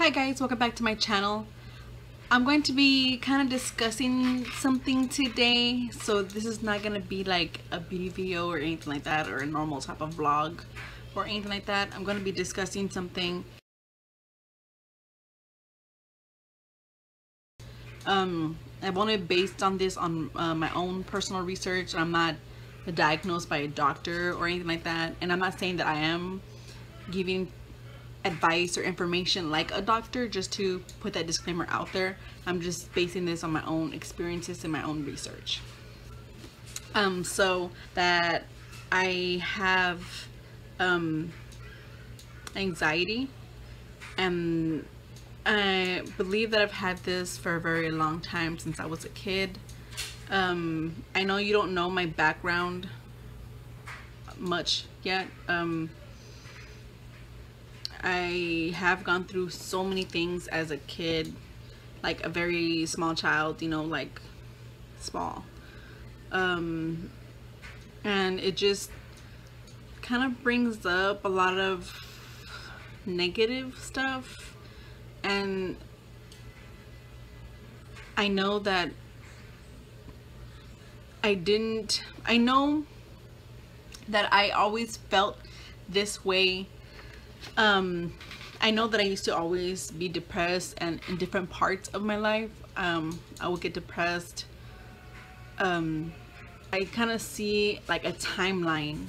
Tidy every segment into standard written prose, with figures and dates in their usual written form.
Hi guys, welcome back to my channel. I'm going to be kind of discussing something today, so this is not going to be like a beauty video or anything like that, or a normal type of vlog or anything like that. I'm going to be discussing something I've only based on this on my own personal research. I'm not diagnosed by a doctor or anything like that, and I'm not saying that I am giving advice or information like a doctor, just to put that disclaimer out there. I'm just basing this on my own experiences and my own research. So that I have anxiety, and I believe that I've had this for a very long time, since I was a kid. I know you don't know my background much yet. I have gone through so many things as a kid, like a very small child, you know, like small. And it just kind of brings up a lot of negative stuff. And I know that I know that I always felt this way. I know that I used to always be depressed, and in different parts of my life, I would get depressed. I kind of see like a timeline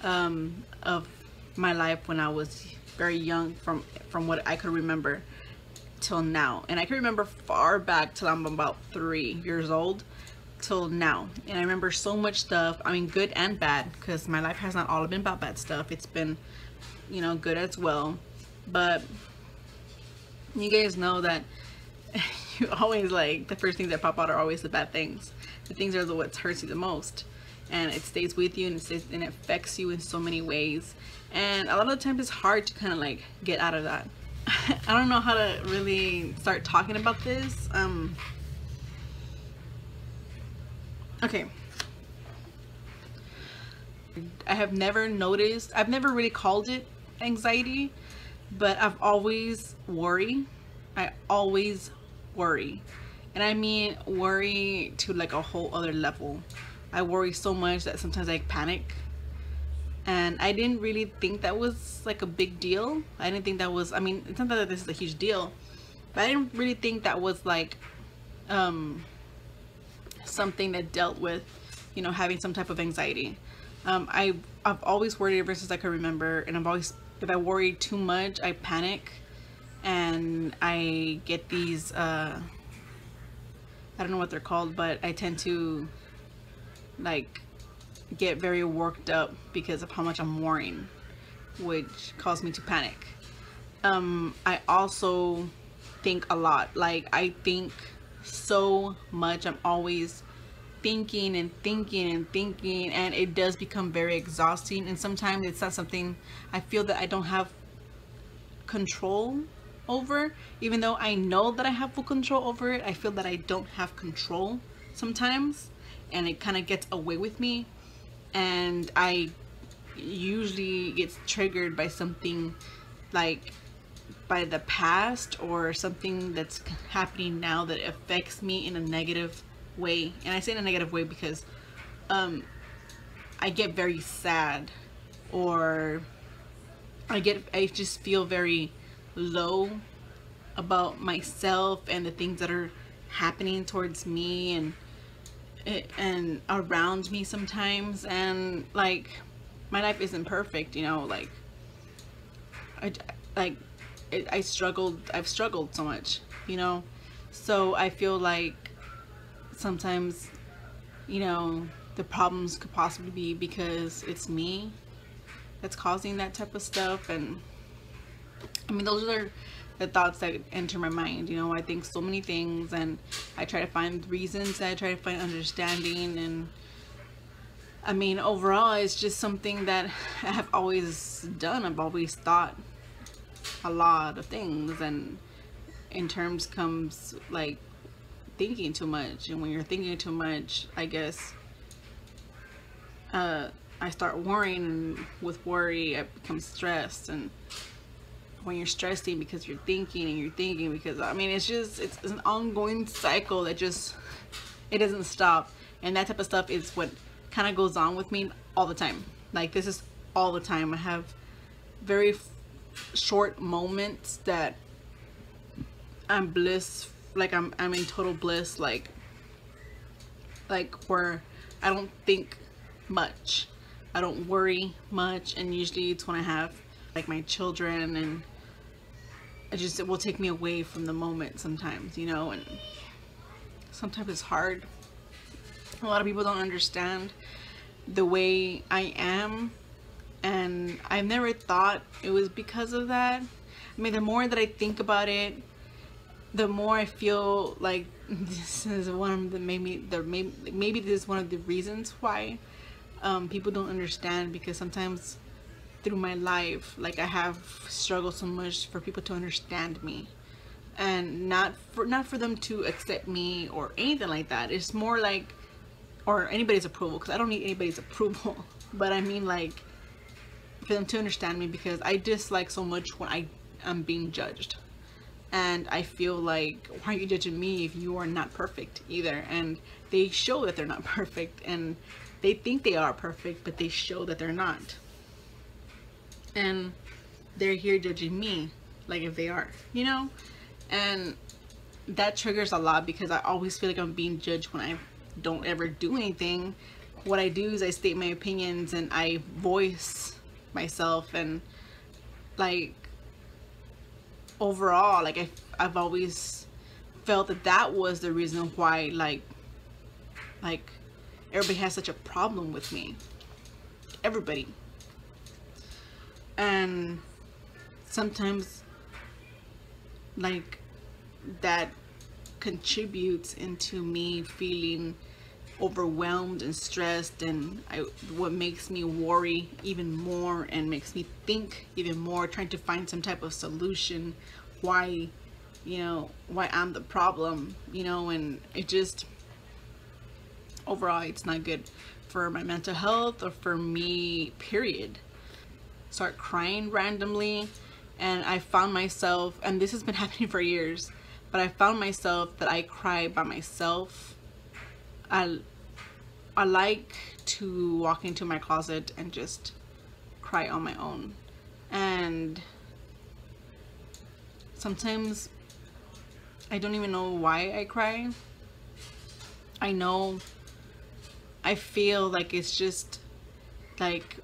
of my life when I was very young, from what I could remember till now. And I can remember far back till I'm about 3 years old till now. And I remember so much stuff, I mean good and bad, because my life has not all been about bad stuff. It's been, you know, good as well. But you guys know that you always, like, the first things that pop out are always the bad things. The things are what hurts you the most, and it stays with you, and it affects you in so many ways. And a lot of the times it's hard to kind of like get out of that. I don't know how to really start talking about this. Okay. I've never really called it anxiety, but I've always worry. I always worry. And I mean worry to like a whole other level. I worry so much that sometimes I panic. And I didn't really think that was like a big deal. I didn't think that was, I mean, it's not that this is a huge deal, but I didn't really think that was like something that dealt with, you know, having some type of anxiety. I've always worried ever since I can remember, and if I worry too much, I panic, and I get these I don't know what they're called, but I tend to like get very worked up because of how much I'm worrying, which caused me to panic. I also think a lot. Like, I think so much. I'm always thinking and thinking and thinking, and it does become very exhausting. And sometimes it's not something I feel that I don't have control over. Even though I know that I have full control over it, I feel that I don't have control sometimes, and it kind of gets away with me. And I usually get triggered by something, like by the past or something that's happening now that affects me in a negative way. And I say in a negative way because I get very sad, or I just feel very low about myself and the things that are happening towards me and around me sometimes. And like, my life isn't perfect, you know, like I've struggled so much, you know. So I feel like sometimes, you know, the problems could possibly be because it's me that's causing that type of stuff. And I mean, those are the thoughts that enter my mind, you know. I think so many things, and I try to find reasons, I try to find understanding. And I mean, overall, it's just something that I have always done. I've always thought a lot of things, and in terms comes like thinking too much. And when you're thinking too much, I guess I start worrying, and with worry I become stressed, and when you're stressing because you're thinking and you're thinking, because I mean it's an ongoing cycle that just, it doesn't stop. And that type of stuff is what kind of goes on with me all the time. Like this is all the time. I have very short moments that I'm bliss, like I'm in total bliss, like where I don't think much, I don't worry much, and usually it's when I have like my children, and it will take me away from the moment sometimes, you know. And sometimes it's hard. A lot of people don't understand the way I am, and I've never thought it was because of that. I mean, the more that I think about it, the more I feel like this is one of the maybe this is one of the reasons why people don't understand, because sometimes through my life, like I have struggled so much for people to understand me, and not for them to accept me or anything like that. It's more like, or anybody's approval, because I don't need anybody's approval, but I mean like for them to understand me, because I dislike so much when I'm being judged. And I feel like, why are you judging me if you are not perfect either? And they show that they're not perfect, and they think they are perfect, but they show that they're not. And they're here judging me like if they are, you know? And that triggers a lot, because I always feel like I'm being judged when I don't ever do anything. What I do is I state my opinions and I voice myself, and like overall, like I've always felt that was the reason why like everybody has such a problem with me, everybody. And sometimes like that contributes into me feeling overwhelmed and stressed, and what makes me worry even more and makes me think even more, trying to find some type of solution why, you know, why I'm the problem, you know. And it just, overall, it's not good for my mental health or for me, period. Start crying randomly, and I found myself, and this has been happening for years, but I found myself that I cry by myself. I like to walk into my closet and just cry on my own. And sometimes I don't even know why I cry. I feel like it's just like,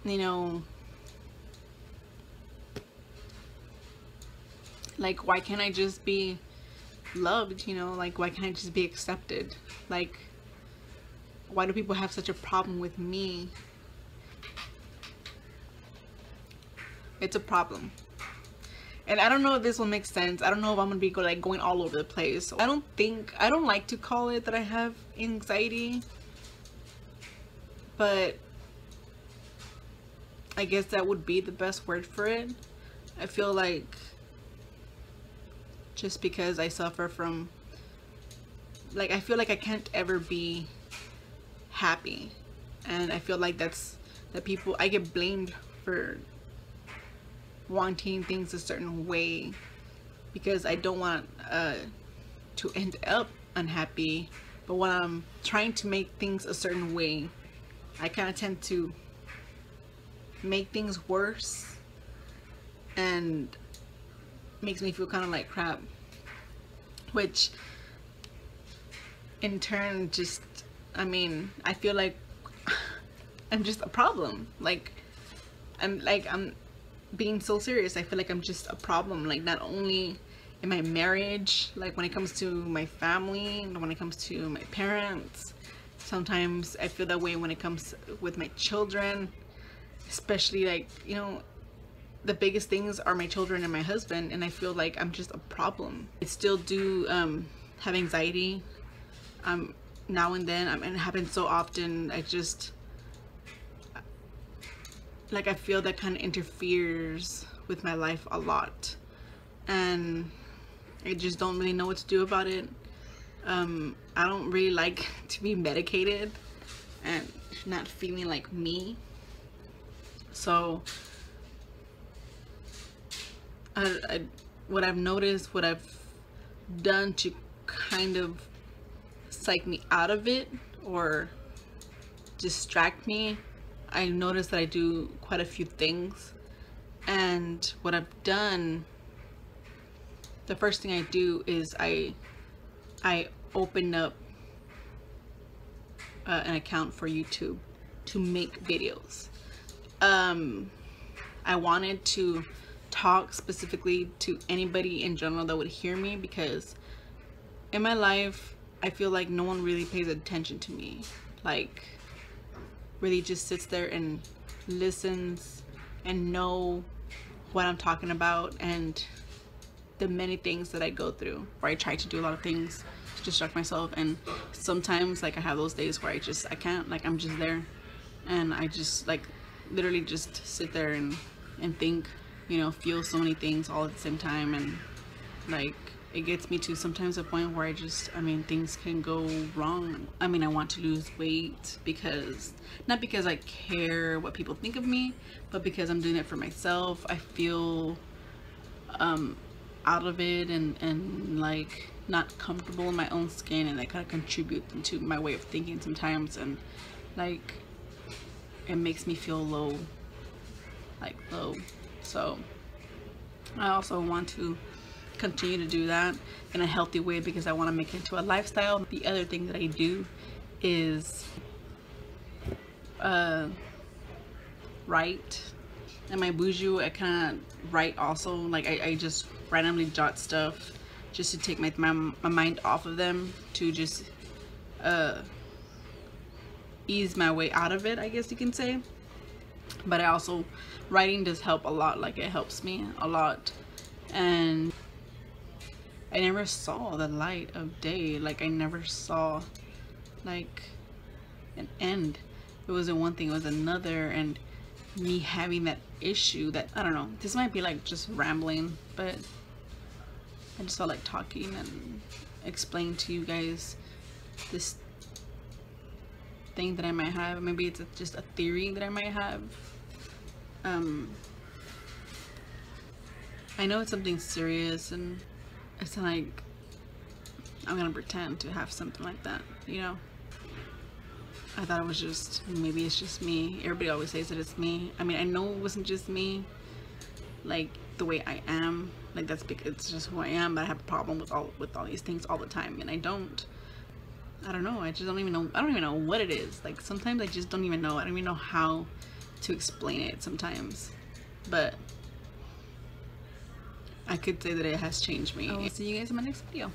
you know, like why can't I just be loved, you know? Like why can't I just be accepted? Like why do people have such a problem with me? It's a problem. And I don't know if this will make sense. I don't know if I'm gonna be going all over the place. I don't like to call it that I have anxiety, but I guess that would be the best word for it. I feel like just because I suffer from, like, I feel like I can't ever be happy, and I feel like that I get blamed for wanting things a certain way, because I don't want to end up unhappy. But when I'm trying to make things a certain way, I kind of tend to make things worse, and makes me feel kind of like crap, which in turn just, I mean, I feel like I'm just a problem. I'm being so serious. I feel like I'm just a problem, like not only in my marriage, like when it comes to my family, when it comes to my parents. Sometimes I feel that way when it comes with my children, especially, like, you know, the biggest things are my children and my husband, and I feel like I'm just a problem. I still do have anxiety now and then, and it happens so often. I just, like, I feel that kind of interferes with my life a lot, and I just don't really know what to do about it. I don't really like to be medicated and not feeling like me, so what I've noticed, what I've done to kind of psych me out of it or distract me, I noticed that I do quite a few things. And what I've done, the first thing I do is I open up an account for YouTube to make videos. I wanted to talk specifically to anybody in general that would hear me, because in my life I feel like no one really pays attention to me, like really just sits there and listens and know what I'm talking about and the many things that I go through, where I try to do a lot of things to distract myself. And sometimes like I have those days where I can't, like I'm just there and I just like literally just sit there and think, you know, feel so many things all at the same time. And like it gets me to sometimes a point where I mean things can go wrong. I mean, I want to lose weight because, not because I care what people think of me, but because I'm doing it for myself. I feel out of it and like not comfortable in my own skin, and that kind of contributes to my way of thinking sometimes, and like it makes me feel low. So I also want to continue to do that in a healthy way because I want to make it into a lifestyle. The other thing that I do is write. And my buju, I kind of write also. Like I just randomly jot stuff just to take my mind off of them, to just ease my way out of it, I guess you can say. But I also, writing does help a lot. Like it helps me a lot. And I never saw the light of day. Like I never saw like an end. It wasn't one thing, it was another. And me having that issue that, I don't know, this might be like just rambling, but I just felt like talking and explaining to you guys this thing that I might have. Maybe it's just a theory that I might have. I know it's something serious, and it's not like I'm gonna pretend to have something like that, you know. I thought it was just, maybe it's just me. Everybody always says that it's me. I mean, I know it wasn't just me, like the way I am, like that's because it's just who I am. But I have a problem with all these things all the time, and I don't know, I just don't even know. I don't even know what it is. Like sometimes I just don't even know. I don't even know how to explain it sometimes, but I could say that it has changed me. I will see you guys in my next video.